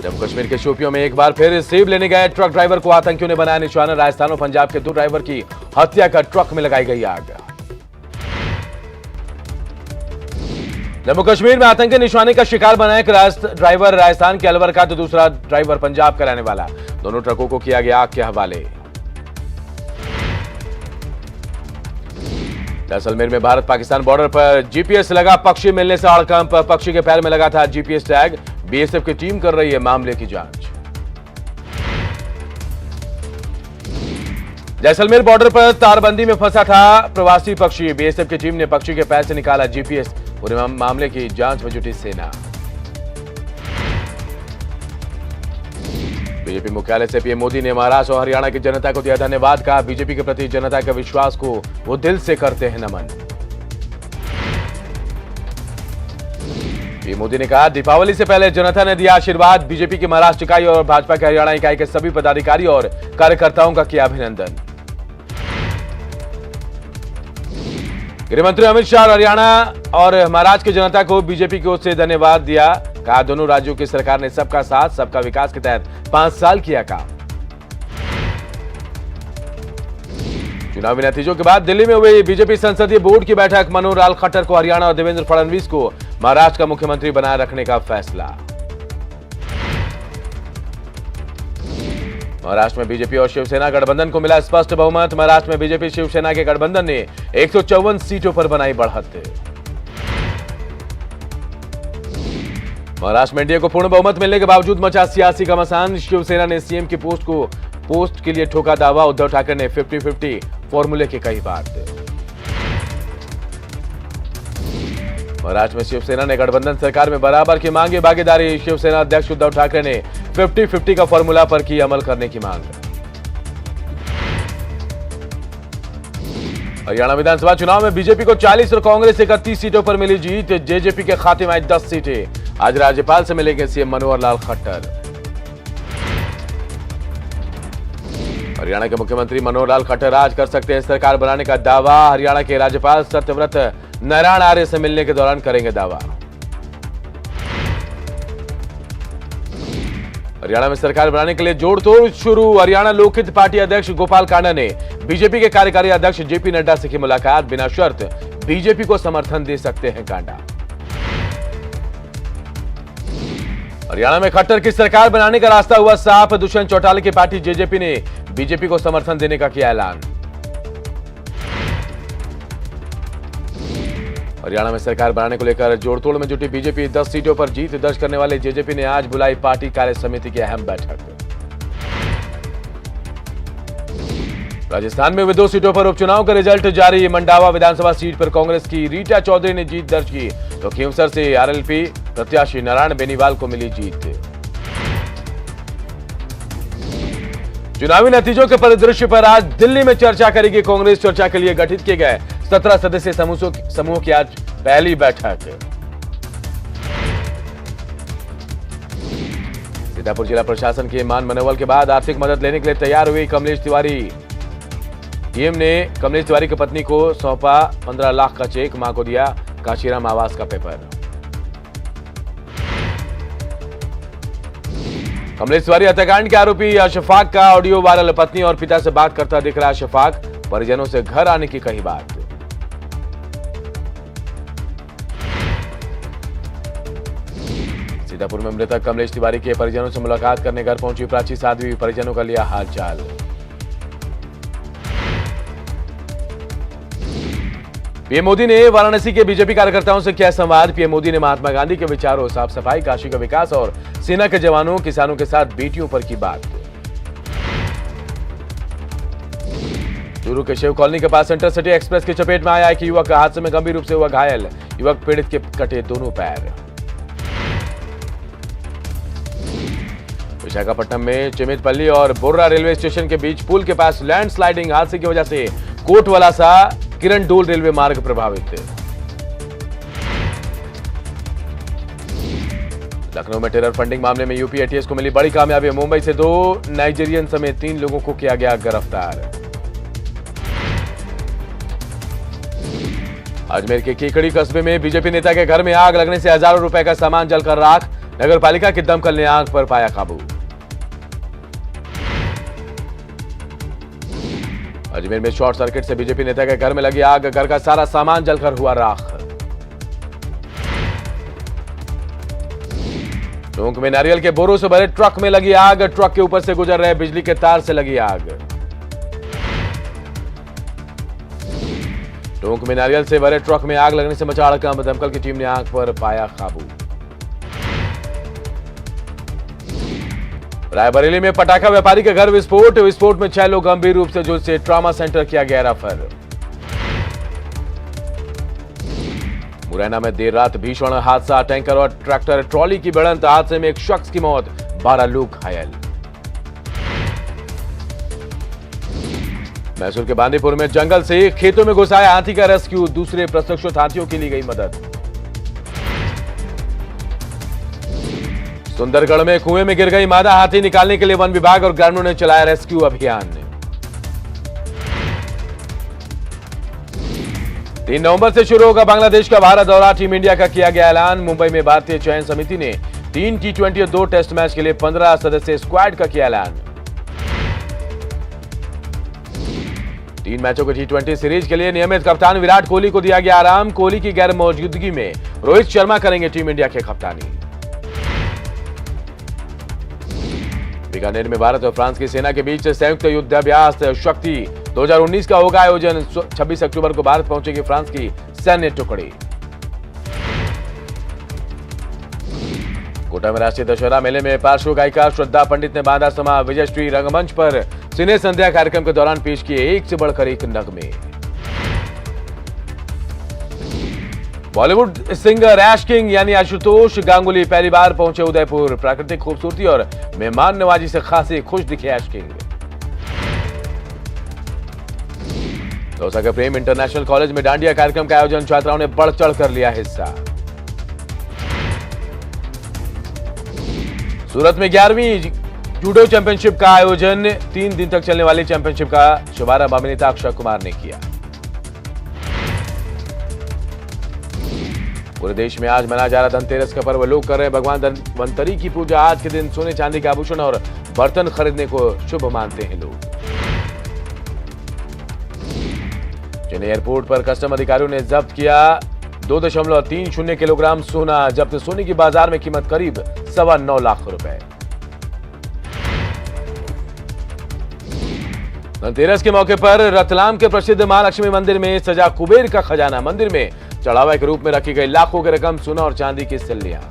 जम्मू कश्मीर के शोपियों में एक बार फिर सेब लेने गए ट्रक ड्राइवर को आतंकियों ने बनाया निशाना। राजस्थान और पंजाब के 2 ड्राइवर की हत्या कर ट्रक में लगाई गई आग। जम्मू कश्मीर में आतंकी निशाने का शिकार बना एक ड्राइवर राजस्थान के अलवर का तो दूसरा ड्राइवर पंजाब का रहने वाला। दोनों ट्रकों को किया गया आग के हवाले। जैसलमेर में भारत पाकिस्तान बॉर्डर पर जीपीएस लगा पक्षी मिलने से हड़कंप। पक्षी के पैर में लगा था जीपीएस टैग। बीएसएफ की टीम कर रही है मामले की जांच। जैसलमेर बॉर्डर पर तारबंदी में फंसा था प्रवासी पक्षी। बीएसएफ की टीम ने पक्षी के पैर से निकाला जीपीएस। पूरे मामले की जांच में जुटी सेना। बीजेपी मुख्यालय से पीएम मोदी ने महाराष्ट्र और हरियाणा की जनता को दिया धन्यवाद। कहा बीजेपी के प्रति जनता के विश्वास को वो दिल से करते हैं नमन। पीएम मोदी ने कहा दीपावली से पहले जनता ने दिया आशीर्वाद। बीजेपी की महाराष्ट्र इकाई और भाजपा के हरियाणा इकाई के सभी पदाधिकारी और कार्यकर्ताओं का किया अभिनंदन। गृहमंत्री अमित शाह हरियाणा और महाराष्ट्र की जनता को बीजेपी की ओर से धन्यवाद दिया। कहा दोनों राज्यों की सरकार ने सबका साथ सबका विकास के तहत 5 साल किया काम। चुनावी नतीजों के बाद दिल्ली में हुई बीजेपी संसदीय बोर्ड की बैठक। मनोहर लाल खट्टर को हरियाणा और देवेंद्र फडणवीस को महाराष्ट्र का मुख्यमंत्री बनाए रखने का फैसला। महाराष्ट्र में बीजेपी और शिवसेना गठबंधन को मिला स्पष्ट बहुमत। महाराष्ट्र में बीजेपी शिवसेना के गठबंधन ने 154 सीटों पर बनाई बढ़त। महाराष्ट्र में एनडीए को पूर्ण बहुमत मिलने के बावजूद मचा सियासी घमासान। शिवसेना ने सीएम की पोस्ट के लिए ठोका दावा। उद्धव ठाकरे ने 50-50 फॉर्मूले की कही बात। महाराष्ट्र में शिवसेना ने गठबंधन सरकार में बराबर की मांगी भागीदारी। शिवसेना अध्यक्ष उद्धव ठाकरे ने 50-50 का फॉर्मूला पर की अमल करने की मांग। हरियाणा विधानसभा चुनाव में बीजेपी को 40 और कांग्रेस 31 सीटों पर मिली जीत। जेजेपी के खाते में आई 10 सीटें। आज राज्यपाल से मिलेंगे सीएम मनोहर लाल खट्टर। हरियाणा के मुख्यमंत्री मनोहर लाल खट्टर आज कर सकते हैं सरकार बनाने का दावा। हरियाणा के राज्यपाल सत्यव्रत नारायण आर्य से मिलने के दौरान करेंगे दावा। हरियाणा में सरकार बनाने के लिए जोड़तोड़ शुरू। हरियाणा लोकहित पार्टी अध्यक्ष गोपाल कांडा ने बीजेपी के कार्यकारी अध्यक्ष जेपी नड्डा से की मुलाकात। बिना शर्त बीजेपी को समर्थन दे सकते हैं कांडा। हरियाणा में खट्टर की सरकार बनाने का रास्ता हुआ साफ। दुष्यंत चौटाला की पार्टी जेजेपी ने बीजेपी को समर्थन देने का किया ऐलान। हरियाणा में सरकार बनाने को लेकर जोड़तोड़ में जुटी बीजेपी। 10 सीटों पर जीत दर्ज करने वाले जेजेपी ने आज बुलाई पार्टी कार्य समिति की अहम बैठक। राजस्थान में भी 2 सीटों पर उपचुनाव का रिजल्ट जारी। मंडावा विधानसभा सीट पर कांग्रेस की रीटा चौधरी ने जीत दर्ज की तो खींवसर से आरएलपी प्रत्याशी नारायण बेनीवाल को मिली जीत। चुनावी नतीजों के परिदृश्य पर आज दिल्ली में चर्चा करेगी कांग्रेस। चर्चा के लिए गठित किए गए 17 सदस्यीय समूह की आज पहली बैठक। सीतापुर जिला प्रशासन के मान मनोबल के बाद आर्थिक मदद लेने के लिए तैयार हुई कमलेश तिवारी। डीएम ने कमलेश तिवारी की पत्नी को सौंपा 15 लाख का चेक। मां को दिया काशीराम आवास का पेपर। कमलेश तिवारी हत्याकांड के आरोपी अशफाक का ऑडियो वायरल। पत्नी और पिता से बात करता दिख रहा अशफाक। परिजनों से घर आने की कही बात। सीतापुर में मृतक कमलेश तिवारी के परिजनों से मुलाकात करने घर पहुंची प्राची साध्वी। परिजनों का लिया हालचाल। पीएम मोदी ने वाराणसी के बीजेपी कार्यकर्ताओं से किया संवाद। पीएम मोदी ने महात्मा गांधी के विचारों, साफ सफाई, काशी का विकास और सेना के जवानों किसानों के साथ बेटियों पर की बात। चूरू के शिव कॉलोनी के पास इंटरसिटी एक्सप्रेस की चपेट में आया एक युवक। हादसे में गंभीर रूप से हुआ घायल। युवक पीड़ित के कटे दोनों पैर। विशाखापट्टनम में चिमितपल्ली और बोर्रा रेलवे स्टेशन के बीच पुल के पास लैंडस्लाइडिंग। हादसे की वजह से कोटवलासा किरंडोल रेलवे मार्ग प्रभावित। लखनऊ में टेरर फंडिंग मामले में यूपी एटीएस को मिली बड़ी कामयाबी। मुंबई से 2 नाइजीरियन समेत 3 लोगों को किया गया गिरफ्तार। अजमेर के केकड़ी कस्बे में बीजेपी नेता के घर में आग लगने से हजारों रुपए का सामान जलकर राख। नगर पालिका की दमकल ने आग पर पाया काबू। अजमेर में शॉर्ट सर्किट से बीजेपी नेता के घर में लगी आग, घर का सारा सामान जलकर हुआ राख। टोंक में नारियल के बोरों से भरे ट्रक में लगी आग, ट्रक के ऊपर से गुजर रहे बिजली के तार से लगी आग। टोंक में नारियल से भरे ट्रक में आग लगने से मचा हड़कंप, दमकल की टीम ने आग पर पाया काबू। रायबरेली में पटाखा व्यापारी के घर विस्फोट, विस्फोट में 6 लोग गंभीर रूप से झुलसे, ट्रॉमा सेंटर किया गया रेफर। मुरैना में देर रात भीषण हादसा, टैंकर और ट्रैक्टर ट्रॉली की भिड़ंत, हादसे में एक शख्स की मौत, 12 लोग घायल। मैसूर के बांदीपुर में जंगल से खेतों में घुसाए हाथी का रेस्क्यू, दूसरे प्रशिक्षित हाथियों की ली गई मदद। सुंदरगढ़ में कुएं में गिर गई मादा हाथी, निकालने के लिए वन विभाग और ग्रामीणों ने चलाया रेस्क्यू अभियान। 3 नवंबर से शुरू होगा बांग्लादेश का भारत दौरा, टीम इंडिया का किया गया ऐलान। मुंबई में भारतीय चयन समिति ने 3 T20 और 2 टेस्ट मैच के लिए 15 सदस्यीय स्क्वाड का किया ऐलान। 3 मैचों की T20 सीरीज के लिए नियमित कप्तान विराट कोहली को दिया गया आराम, कोहली की गैर मौजूदगी में रोहित शर्मा करेंगे टीम इंडिया के कप्तानी। बीकानेर में भारत और फ्रांस की सेना के बीच संयुक्त युद्धाभ्यास शक्ति 2019 का होगा आयोजन, 26 अक्टूबर को भारत पहुंचेगी फ्रांस की सैन्य टुकड़ी। कोटा में राष्ट्रीय दशहरा मेले में पार्श्व गायिका श्रद्धा पंडित ने बांधा समा, विजयश्री रंगमंच पर सिने संध्या कार्यक्रम के दौरान पेश किए एक से बढ़कर एक नगमे। बॉलीवुड सिंगर ऐश किंग यानी आशुतोष गांगुली पहली बार पहुंचे उदयपुर, प्राकृतिक खूबसूरती और मेहमान नवाजी से खासे खुश दिखे ऐश किंग। दौसा के प्रेम इंटरनेशनल कॉलेज में डांडिया कार्यक्रम का आयोजन, छात्राओं ने बढ़ चढ़ कर लिया हिस्सा। सूरत में 11वीं जूडो चैंपियनशिप का आयोजन, 3 दिन तक चलने वाली चैंपियनशिप का शुभारंभ अभिनेता अक्षय कुमार ने किया। पूरे देश में आज मनाया जा रहा धनतेरस का पर्व, लोग कर रहे हैं भगवान धन्वंतरी की पूजा। आज के दिन सोने चांदी के आभूषण और बर्तन खरीदने को शुभ मानते हैं लोग। चेन्नई एयरपोर्ट पर कस्टम अधिकारियों ने जब्त किया 2.30 किलोग्राम सोना, जब्त सोने की बाजार में कीमत करीब 9.25 लाख रुपए। धनतेरस के मौके पर रतलाम के प्रसिद्ध महालक्ष्मी मंदिर में सजा कुबेर का खजाना, मंदिर में चढ़ावा के रूप में रखी गई लाखों की रकम, सोना और चांदी की सिल्लियां।